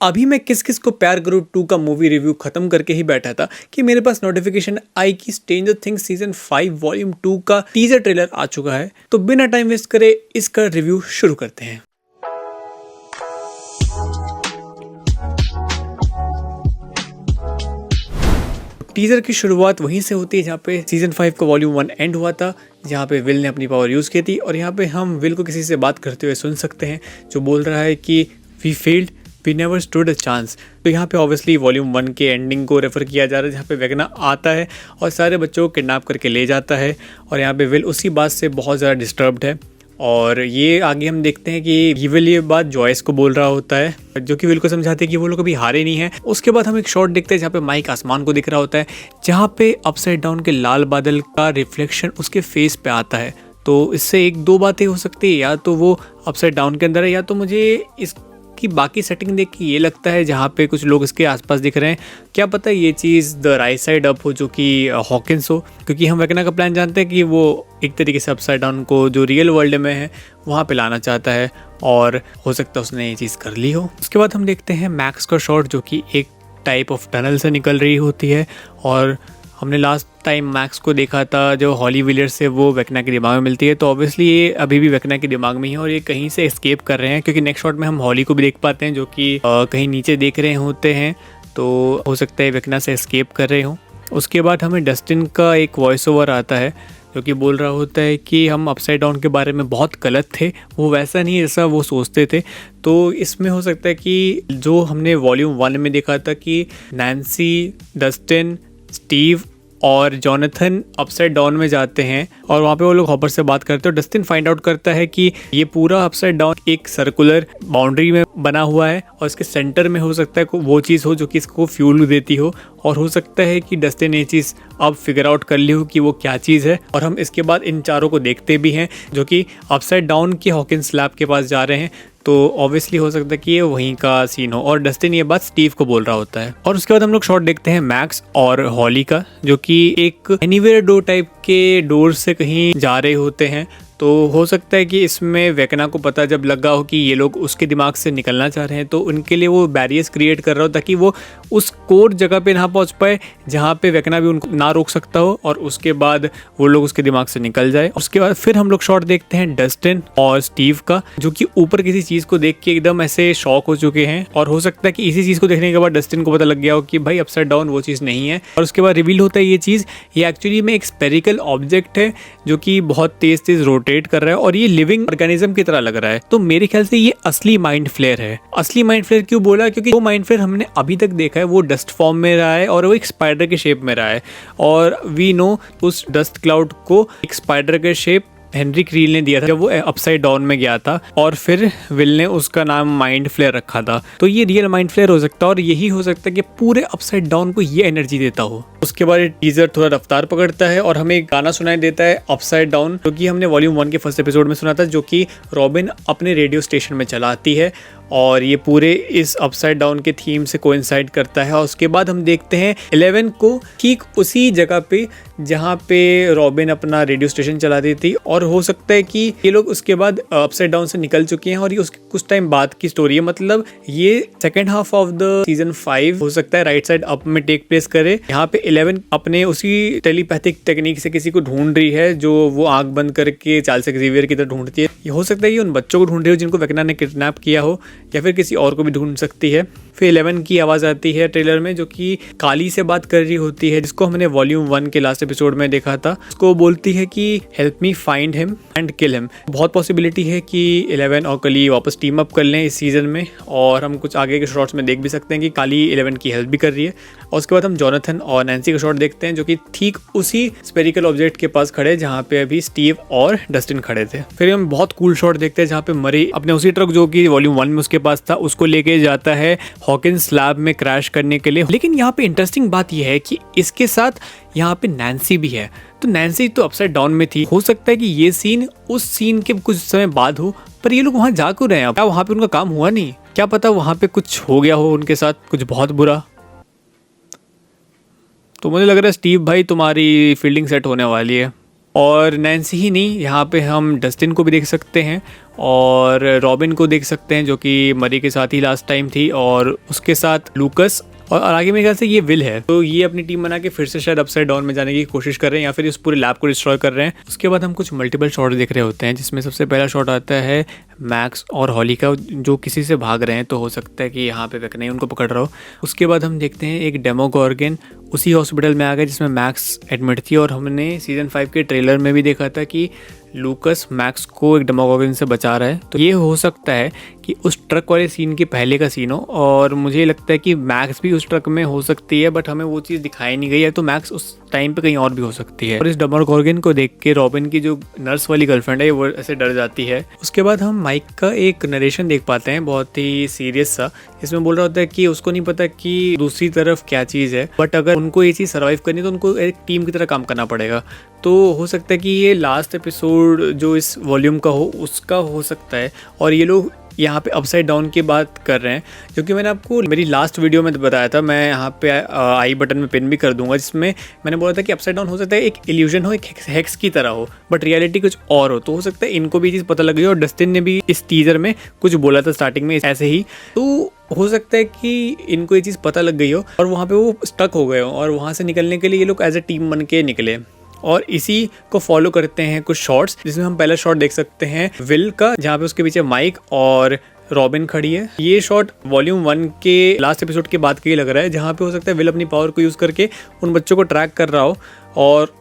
अभी मैं किस किस को प्यार करूँ 2 का मूवी रिव्यू खत्म करके ही बैठा था कि मेरे पास नोटिफिकेशन आई कि स्ट्रेंजर थिंग्स सीजन 5 वॉल्यूम 2 का टीजर ट्रेलर आ चुका है। तो बिना टाइम वेस्ट करे इसका रिव्यू शुरू करते हैं। टीजर की शुरुआत वहीं से होती है जहाँ पे सीजन 5 का वॉल्यूम 1 एंड हुआ था, जहाँ पे विल ने अपनी पावर यूज़ की थी। और यहाँ पे हम विल को किसी से बात करते हुए सुन सकते हैं जो बोल रहा है कि we failed, we never stood a chance. तो यहाँ पे ऑब्वियसली वॉल्यूम 1 के एंडिंग को रेफर किया जा रहा है, जहाँ पे वेगना आता है और सारे बच्चों को किडनैप करके ले जाता है। और यहाँ पे विल उसी बात से बहुत ज़्यादा डिस्टर्ब्ड है। और ये आगे हम देखते हैं कि विल ये बात जॉयस को बोल रहा होता है, जो कि विल को समझाते हैं कि वो लोग कभी हारे नहीं हैं। उसके बाद हम एक शॉट देखते हैं जहाँ पे माइक आसमान को दिख रहा होता है, जहाँ पे अपसाइड डाउन के लाल बादल का रिफ्लेक्शन उसके फेस पे आता है। तो इससे एक दो बातें हो सकती है, या तो वो अपसाइड डाउन के अंदर है, या तो मुझे इसकी बाकी सेटिंग देख के ये लगता है जहाँ पे कुछ लोग इसके आसपास दिख रहे हैं, क्या पता ये चीज़ द राइट साइड अप हो जो कि हॉकिंस हो, क्योंकि हम वेगना का प्लान जानते हैं कि वो एक तरीके से अपसाइड डाउन को जो रियल वर्ल्ड में है वहाँ पे लाना चाहता है, और हो सकता है उसने ये चीज़ कर ली हो। उसके बाद हम देखते हैं मैक्स का शॉट जो कि एक टाइप ऑफ टनल से निकल रही होती है। और हमने लास्ट टाइम मैक्स को देखा था जो हॉली विलियर से वो वेगना के दिमाग में मिलती है, तो ऑब्वियसली ये अभी भी वेगना के दिमाग में ही है और ये कहीं से एस्केप कर रहे हैं, क्योंकि नेक्स्ट शॉट में हम हॉली को भी देख पाते हैं जो कि कहीं नीचे देख रहे होते हैं। तो हो सकता है वेगना से एस्केप कर रहे हों। उसके बाद हमें डस्टिन का एक वॉइस ओवर आता है जो कि बोल रहा होता है कि हम अपसाइड डाउन के बारे में बहुत गलत थे, वो वैसा नहीं जैसा वो सोचते थे। तो इसमें हो सकता है कि जो हमने वॉल्यूम 1 में देखा था कि नैन्सी, डस्टिन, स्टीव और जॉनथन अपसाइड डाउन में जाते हैं और वहाँ पे वो लोग हॉपर से बात करते हैं। और डस्टिन फाइंड आउट करता है कि ये पूरा अपसाइड डाउन एक सर्कुलर बाउंड्री में बना हुआ है और इसके सेंटर में हो सकता है वो चीज़ हो जो कि इसको फ्यूल देती हो। और हो सकता है कि डस्टिन ये चीज़ अब फिगर आउट कर ली हो कि वो क्या चीज़ है। और हम इसके बाद इन चारों को देखते भी हैं जो कि अपसाइड डाउन के हॉकिंस लैब के पास जा रहे हैं। तो ऑब्वियसली हो सकता है कि ये वहीं का सीन हो और डस्टिन ये बात स्टीव को बोल रहा होता है। और उसके बाद हम लोग शॉट देखते हैं मैक्स और हॉली का, जो कि एक एनीवेयर डोर टाइप के डोर से कहीं जा रहे होते हैं। तो हो सकता है कि इसमें वेगना को पता जब लगा हो कि ये लोग उसके दिमाग से निकलना चाह रहे हैं, तो उनके लिए वो बैरियर्स क्रिएट कर रहा हो ताकि वो उस कोर जगह पे ना पहुंच पाए जहाँ पे वेगना भी उनको ना रोक सकता हो, और उसके बाद वो लोग उसके दिमाग से निकल जाए। उसके बाद फिर हम लोग शॉट देखते हैं डस्टिन और स्टीव का, जो कि ऊपर किसी चीज़ को देख के एकदम ऐसे शॉक हो चुके हैं। और हो सकता है कि इसी चीज़ को देखने के बाद डस्टिन को पता लग गया हो कि भाई अपसाइड डाउन वो चीज़ नहीं है। और उसके बाद रिवील होता है ये चीज़ ये एक्चुअली में एक स्पेरिकल ऑब्जेक्ट है जो कि बहुत तेज तेज रोटेट कर रहा है और ये लिविंग ऑर्गेनिज्म की तरह लग रहा है। तो मेरे ख्याल से ये असली माइंड फ्लेयर है। असली माइंड फ्लेयर क्यों बोला? क्योंकि वो माइंड फ्लेयर हमने अभी तक देखा है वो डस्ट फॉर्म में रहा है और वो एक स्पाइडर के शेप में रहा है। और वी नो उस डस्ट क्लाउड को एक स्पाइडर के शेप हेनरी क्रील ने दिया था जब वो अपसाइड डाउन में गया था, और फिर विल ने उसका नाम माइंड फ्लेयर रखा था। तो ये रियल माइंड फ्लेयर हो सकता है और यही हो सकता है कि पूरे अपसाइड डाउन को ये एनर्जी देता हो। उसके बाद टीजर थोड़ा रफ्तार पकड़ता है और हमें एक गाना सुनाई देता है अपसाइड डाउन, जो कि हमने वॉल्यूम 1 के फर्स्ट एपिसोड में सुना था, जो कि रॉबिन अपने रेडियो स्टेशन में चलाती है। और ये पूरे इस अपसाइड डाउन के थीम से कोइंसाइड करता है। और उसके बाद हम देखते हैं 11 को ठीक उसी जगह पे जहाँ पे रॉबिन अपना रेडियो स्टेशन चलाती थी। और हो सकता है कि ये लोग उसके बाद अपसाइड डाउन से निकल चुके हैं और ये उसके कुछ टाइम बाद की स्टोरी है। मतलब ये second half of the season 5 हो सकता है राइट साइड अप में टेक प्लेस करे। यहाँ पे 11 अपने उसी टेलीपैथिक टेक्निक से किसी को ढूंढ रही है जो वो आंख बंद करके चार्ल्स ज़ेवियर की तरह ढूंढती है। ये हो सकता है ये उन बच्चों को ढूंढ रही हो जिनको वेगना ने किडनैप किया हो, या फिर किसी और को भी ढूंढ सकती है। फिर 11 की आवाज़ आती है ट्रेलर में जो कि काली से बात कर रही होती है, जिसको हमने वॉल्यूम 1 के लास्ट एपिसोड में देखा था। उसको बोलती है कि help me find him and kill him. बहुत पॉसिबिलिटी है कि 11 और काली वापस टीम अप कर लें इस सीज़न में, और हम कुछ आगे के शॉट्स में देख भी सकते हैं कि काली 11 की हेल्प भी कर रही है। और उसके बाद हम जॉनथन और नैन्सी का शॉट देखते हैं जो कि ठीक उसी स्पेरिकल ऑब्जेक्ट के पास खड़े जहाँ पे अभी स्टीव और डस्टिन खड़े थे। फिर हम बहुत कूल शॉट देखते हैं जहाँ पे मरी अपने उसी ट्रक जो कि वॉल्यूम 1 में उसके पास था उसको लेके जाता है हॉकिंस लैब में क्रैश करने के लिए। लेकिन यहाँ पे इंटरेस्टिंग बात यह है कि इसके साथ यहाँ पे नैन्सी भी है। तो नैन्सी तो अपसाइड डाउन में थी, हो सकता है कि ये सीन उस सीन के कुछ समय बाद हो, पर ये लोग वहाँ जा क्यों रहे हैं? क्या वहाँ पे उनका काम हुआ नहीं? क्या पता वहाँ पे कुछ हो गया हो उनके साथ, कुछ बहुत बुरा। तो मुझे लग रहा है स्टीव भाई तुम्हारी फील्डिंग सेट होने वाली है। और नैन्सी ही नहीं, यहाँ पे हम डस्टिन को भी देख सकते हैं और रॉबिन को देख सकते हैं जो कि मरी के साथ ही लास्ट टाइम थी, और उसके साथ लूकस, और आगे मेरे ख्याल से ये विल है। तो ये अपनी टीम बना के फिर से शायद अपसाइड डाउन में जाने की कोशिश कर रहे हैं या फिर इस पूरे लैब को डिस्ट्रॉय कर रहे हैं। उसके बाद हम कुछ मल्टीपल शॉट देख रहे होते हैं, जिसमें सबसे पहला शॉट आता है मैक्स और हॉली का, जो किसी से भाग रहे हैं, तो हो सकता है कि यहाँ पे वेकना ही उनको पकड़ रहा हो। उसके बाद हम देखते हैं एक डेमोगॉर्गन उसी हॉस्पिटल में आ गया जिसमें मैक्स एडमिट थी, और हमने सीजन 5 के ट्रेलर में भी देखा था कि लूकस मैक्स को एक डेमोगॉर्गन से बचा रहा है। तो ये हो सकता है कि उस ट्रक वाले सीन के पहले का सीन हो, और मुझे लगता है कि मैक्स भी उस ट्रक में हो सकती है, बट हमें वो चीज़ दिखाई नहीं गई है, तो मैक्स उस टाइम पे कहीं और भी हो सकती है। और इस डेमोगॉर्गन को देख के रॉबिन की जो नर्स वाली गर्लफ्रेंड है वो ऐसे डर जाती है। उसके बाद हम माइक का एक नरेशन देख पाते हैं, बहुत ही सीरियस सा, जिसमें बोल रहा होता है कि उसको नहीं पता कि दूसरी तरफ क्या चीज़ है, बट अगर उनको ये चीज़ सर्वाइव करनी तो उनको एक टीम की तरह काम करना पड़ेगा। तो हो सकता है कि ये लास्ट एपिसोड जो इस वॉल्यूम का हो उसका हो सकता है, और ये लोग यहाँ पे अपसाइड डाउन की बात कर रहे हैं, क्योंकि मैंने आपको मेरी लास्ट वीडियो में बताया था, मैं यहाँ पे आई बटन में पिन भी कर दूंगा, जिसमें मैंने बोला था कि अपसाइड डाउन हो सकता है एक इल्यूजन हो, एक हेक्स की तरह हो, बट रियलिटी कुछ और हो। तो हो सकता है इनको भी चीज़ पता लग गई, और डस्टिन ने भी इस टीजर में कुछ बोला था स्टार्टिंग में ऐसे ही, तो हो सकता है कि इनको ये चीज़ पता लग गई हो और वहाँ पे वो स्टक हो गए हो, और वहाँ से निकलने के लिए ये लोग एज ए टीम बन के निकले। और इसी को फॉलो करते हैं कुछ शॉट्स, जिसमें हम पहला शॉट देख सकते हैं विल का, जहाँ पे उसके पीछे माइक और रॉबिन खड़ी है। ये शॉट वॉल्यूम 1 के लास्ट एपिसोड के बाद के ही लग रहा है, जहाँ पे हो सकता है विल अपनी पावर को यूज़ करके उन बच्चों को ट्रैक कर रहा हो, और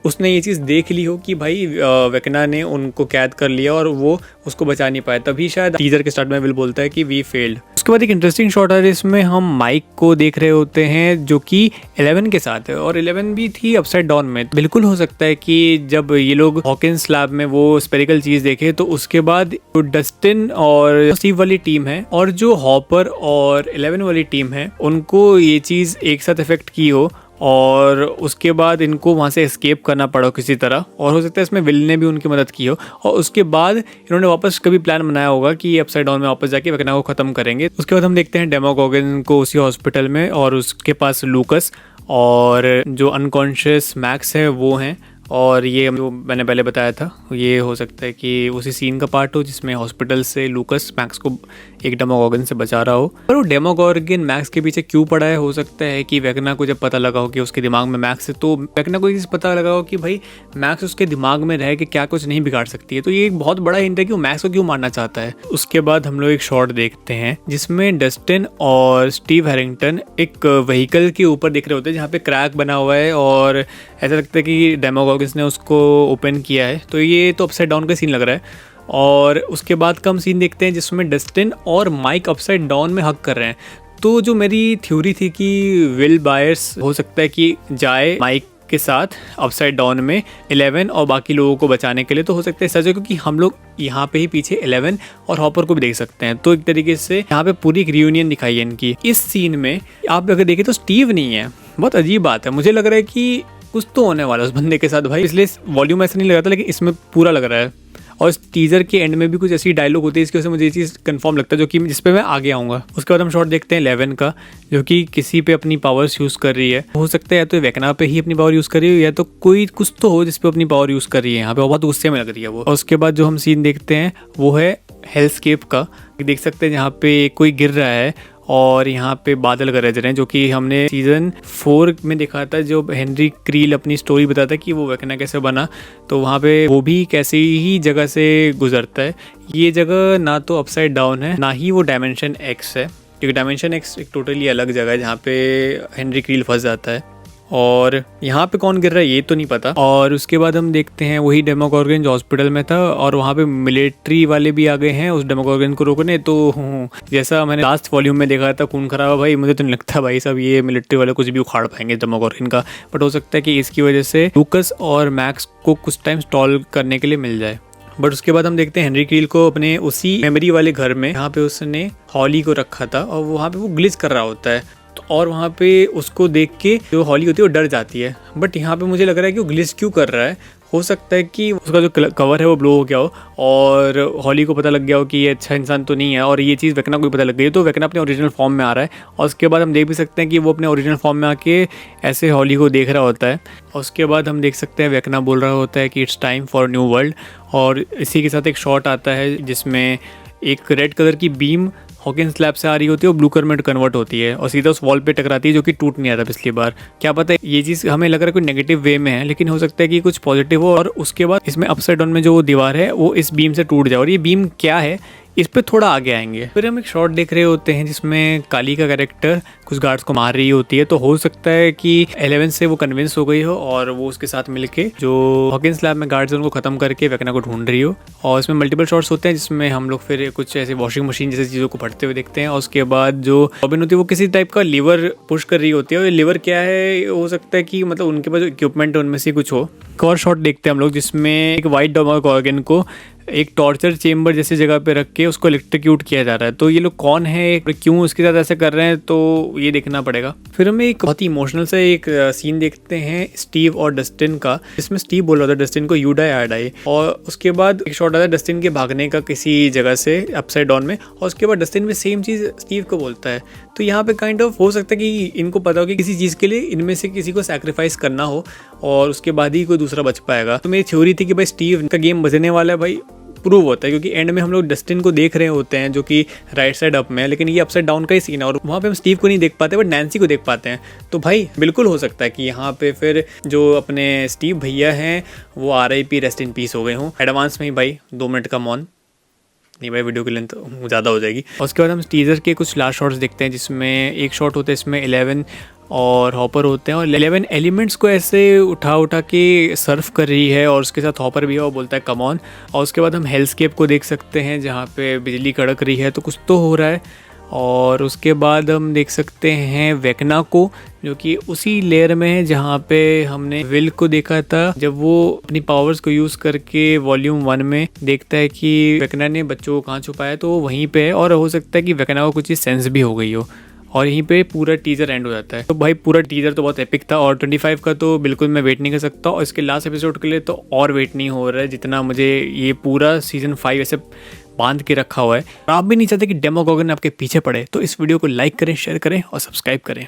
उसने ये चीज़ देख ली हो कि भाई वेकना ने उनको कैद कर लिया और वो उसको बचा नहीं पाया, तभी शायद टीजर के स्टार्ट में विल बोलता है कि वी फेल्ड। उसके बाद एक इंटरेस्टिंग शॉट है जिसमें हम माइक को देख रहे होते हैं जो कि 11 के साथ है, और 11 भी थी अपसाइड डाउन में। बिल्कुल हो सकता है कि जब ये लोग हॉकिंस लैब में वो स्पेरिकल चीज़ देखे, तो उसके बाद जो डस्टिन और स्टीव वाली टीम है और जो हॉपर और 11 वाली टीम है, उनको ये चीज़ एक साथ इफेक्ट की हो, और उसके बाद इनको वहाँ से एस्केप करना पड़ा किसी तरह, और हो सकता है इसमें विल ने भी उनकी मदद की हो, और उसके बाद इन्होंने वापस कभी प्लान बनाया होगा कि ये अपसाइड डाउन में वापस जाके वेकना को ख़त्म करेंगे। उसके बाद हम देखते हैं डेमोगॉर्गन को उसी हॉस्पिटल में, और उसके पास लूकस और जो अनकॉन्शियस मैक्स है वो हैं, और ये जो मैंने पहले बताया था ये हो सकता है कि उसी सीन का पार्ट हो जिसमें हॉस्पिटल से लूकस मैक्स को एक डेमोगॉर्गन से बचा रहा हो। और वो डेमोगॉर्गन मैक्स के पीछे क्यों पड़ा है, हो सकता है कि वेकना को जब पता लगा हो कि उसके दिमाग में मैक्स है, तो वेकना को ये पता लगा हो कि भाई मैक्स उसके दिमाग में रह के क्या कुछ नहीं बिगाड़ सकती है। तो ये एक बहुत बड़ा हिंट है कि वो मैक्स को क्यों मारना चाहता है। उसके बाद हम लोग एक शॉट देखते हैं जिसमें डस्टिन और स्टीव हैरिंगटन एक व्हीकल के ऊपर दिख रहे होते हैं जहाँ पे क्रैक बना हुआ है, और ऐसा लगता है कि डेमोगॉर्गन ने उसको ओपन किया है। तो ये तो अपसाइड डाउन का सीन लग रहा है। और उसके बाद का हम सीन देखते हैं जिसमें डस्टिन और माइक अपसाइड डाउन में हक कर रहे हैं। तो जो मेरी थ्योरी थी कि विल बायर्स हो सकता है कि जाए माइक के साथ अपसाइड डाउन में 11 और बाकी लोगों को बचाने के लिए, तो हो सकता है सच है, क्योंकि हम लोग यहाँ पे ही पीछे 11 और हॉपर को भी देख सकते हैं। तो एक तरीके से यहाँ पे पूरी एक रियूनियन दिखाई है इनकी। इस सीन में आप अगर देखें तो स्टीव नहीं है, बहुत अजीब बात है। मुझे लग रहा है कि कुछ तो होने वाला है उस बंदे के साथ भाई, इसलिए वॉल्यूम ऐसा नहीं लगा था, लेकिन इसमें पूरा लग रहा है। और इस टीजर के एंड में भी कुछ ऐसी डायलॉग होती है, इसकी वजह से मुझे ये चीज़ कंफर्म लगता है, जो कि जिस पे मैं आगे आऊँगा। उसके बाद हम शॉट देखते हैं 11 का, जो कि किसी पे अपनी पावर्स यूज़ कर रही है। हो सकता है या तो वेकना पे ही अपनी पावर यूज़ कर रही हो, या तो कोई कुछ तो हो जिस पे अपनी पावर यूज़ कर रही है। यहाँ पे बहुत गुस्से में लग रही है वो। और उसके बाद जो हम सीन देखते हैं वो है हेलस्केप का, देख सकते हैं जहाँ पे कोई गिर रहा है और यहाँ पे बादल गरज रहे हैं, जो कि हमने सीजन 4 में देखा था, जो हेनरी क्रील अपनी स्टोरी बताता है कि वो वेकना कैसे बना। तो वहाँ पे वो भी कैसे ही जगह से गुजरता है। ये जगह ना तो अपसाइड डाउन है, ना ही वो डायमेंशन एक्स है, क्योंकि डायमेंशन एक्स एक टोटली अलग जगह है जहाँ पे हेनरी क्रील फंस जाता है। और यहाँ पे कौन गिर रहा है ये तो नहीं पता। और उसके बाद हम देखते हैं वही डेमोगॉर्गन जो हॉस्पिटल में था, और वहाँ पे मिलिट्री वाले भी आ गए हैं उस डेमोगॉर्गन को रोकने। तो जैसा मैंने लास्ट वॉल्यूम में देखा था खून खराबा, भाई मुझे तो नहीं लगता भाई सब ये मिलिट्री वाले कुछ भी उखाड़ पाएंगे डेमोगॉर्गन का, बट हो सकता है कि इसकी वजह से लूकस और मैक्स को कुछ टाइम स्टॉल करने के लिए मिल जाए। बट उसके बाद हम देखते हैं हेनरी क्रील को अपने उसी मेमोरी वाले घर में, यहाँ पे उसने हॉली को रखा था, और वहाँ पे वो ग्लिच कर रहा होता है। और वहाँ पे उसको देख के जो हॉली होती है वो डर जाती है। बट यहाँ पे मुझे लग रहा है कि वो ग्लिच क्यों कर रहा है, हो सकता है कि उसका जो कवर है वो ब्लो हो गया हो और हॉली को पता लग गया हो कि ये अच्छा इंसान तो नहीं है, और ये चीज़ वेकना को भी पता लग गई है, तो वेकना अपने ओरिजिनल फॉर्म में आ रहा है। और उसके बाद हम देख भी सकते हैं कि वो अपने ओरिजिनल फॉर्म में आके ऐसे हॉली को देख रहा होता है। और उसके बाद हम देख सकते हैं वेकना बोल रहा होता है कि it's time for new world, और इसी के साथ एक शॉट आता है जिसमें एक रेड कलर की बीम हॉकिंस स्लैब से आ रही होती है, वो ब्लू कलर में कन्वर्ट होती है और सीधा उस वॉल पे टकराती है, जो कि टूट नहीं आता पिछली बार। क्या पता है ये चीज़ हमें लग रहा है कोई नेगेटिव वे में है, लेकिन हो सकता है कि कुछ पॉजिटिव हो, और उसके बाद इसमें अपसाइड डाउन में जो दीवार है वो इस बीम से टूट जाए। और ये बीम क्या है इस पे थोड़ा आगे आएंगे। फिर हम एक शॉट देख रहे होते हैं जिसमें काली का कैरेक्टर कुछ गार्ड्स को मार रही होती है, तो हो सकता है कि 11 से वो कन्विंस हो गई हो और वो उसके साथ मिलके जो हॉकिंस लैब में गार्ड्स उनको खत्म करके वेकना को ढूंढ रही हो। और इसमें मल्टीपल शॉट्स होते हैं जिसमें हम लोग फिर कुछ ऐसे वॉशिंग मशीन जैसी चीज़ों को फटते हुए देखते हैं। और उसके बाद जो रॉबिन होती है वो किसी टाइप का लीवर पुश कर रही होती है, और लीवर क्या है, हो सकता है कि मतलब उनके पास जो इक्विपमेंट है उनमें से कुछ हो। एक और शॉट देखते हैं हम लोग जिसमें एक वाइट डेमोगोर्गन को एक टॉर्चर चेम्बर जैसी जगह पे रख के उसको इलेक्ट्रिक्यूट किया जा रहा है। तो ये लोग कौन है, क्यों उसके साथ ऐसे कर रहे हैं, तो ये देखना पड़ेगा। फिर हमें एक बहुत ही इमोशनल सा एक सीन देखते हैं स्टीव और डस्टिन का, जिसमें स्टीव बोल रहा था डस्टिन को यू डाई आई डाई, और उसके बाद एक शॉट आता है डस्टिन के भागने का किसी जगह से अपसाइड डाउन में, और उसके बाद डस्टिन भी सेम चीज़ स्टीव को बोलता है। तो यहाँ पे काइंड ऑफ हो सकता है कि इनको पता हो कि किसी चीज़ के लिए इनमें से किसी को सैक्रिफाइस करना हो और उसके बाद ही कोई दूसरा बच पाएगा। तो मेरी थ्योरी थी कि भाई स्टीव का गेम बचने वाला है, भाई प्रूव होता है, क्योंकि एंड में हम लोग डस्टिन को देख रहे होते हैं जो कि राइट साइड अप में है, लेकिन ये अपसाइड डाउन का ही सीन है और वहाँ पे हम स्टीव को नहीं देख पाते बट नैन्सी को देख पाते हैं। तो भाई बिल्कुल हो सकता है कि यहाँ पे फिर जो अपने स्टीव भैया हैं वो RIP रेस्ट इन पीस हो गए हों एडवांस में ही। भाई 2 मिनट का मौन नहीं भाई, वीडियो की लेंथ ज़्यादा हो जाएगी। और उसके बाद हम टीजर के कुछ लास्ट शॉट्स देखते हैं जिसमें एक शॉट होता है इसमें 11 और हॉपर होते हैं और 11 एलिमेंट्स को ऐसे उठा के सर्फ कर रही है और उसके साथ हॉपर भी है, वो बोलता है कम ऑन। और उसके बाद हम हेलस्केप को देख सकते हैं जहाँ पे बिजली कड़क रही है, तो कुछ तो हो रहा है। और उसके बाद हम देख सकते हैं वेकना को, जो कि उसी लेयर में है जहाँ पे हमने विल को देखा था जब वो अपनी पावर्स को यूज़ करके वॉल्यूम 1 में देखता है कि वेकना ने बच्चों को कहाँ छुपाया, तो वो वहीं पे है। और हो सकता है कि वेकना को कुछ चीज़ सेंस भी हो गई हो और यहीं पे पूरा टीजर एंड हो जाता है। तो भाई पूरा टीजर तो बहुत एपिक था और 25 का तो बिल्कुल मैं वेट नहीं कर सकता, और इसके लास्ट एपिसोड के लिए तो और वेट नहीं हो रहा है जितना मुझे ये पूरा सीजन 5 ऐसे बांध के रखा हुआ है। आप भी नहीं चाहते कि डेमोगोर्गन आपके पीछे पड़े, तो इस वीडियो को लाइक करें, शेयर करें और सब्सक्राइब करें।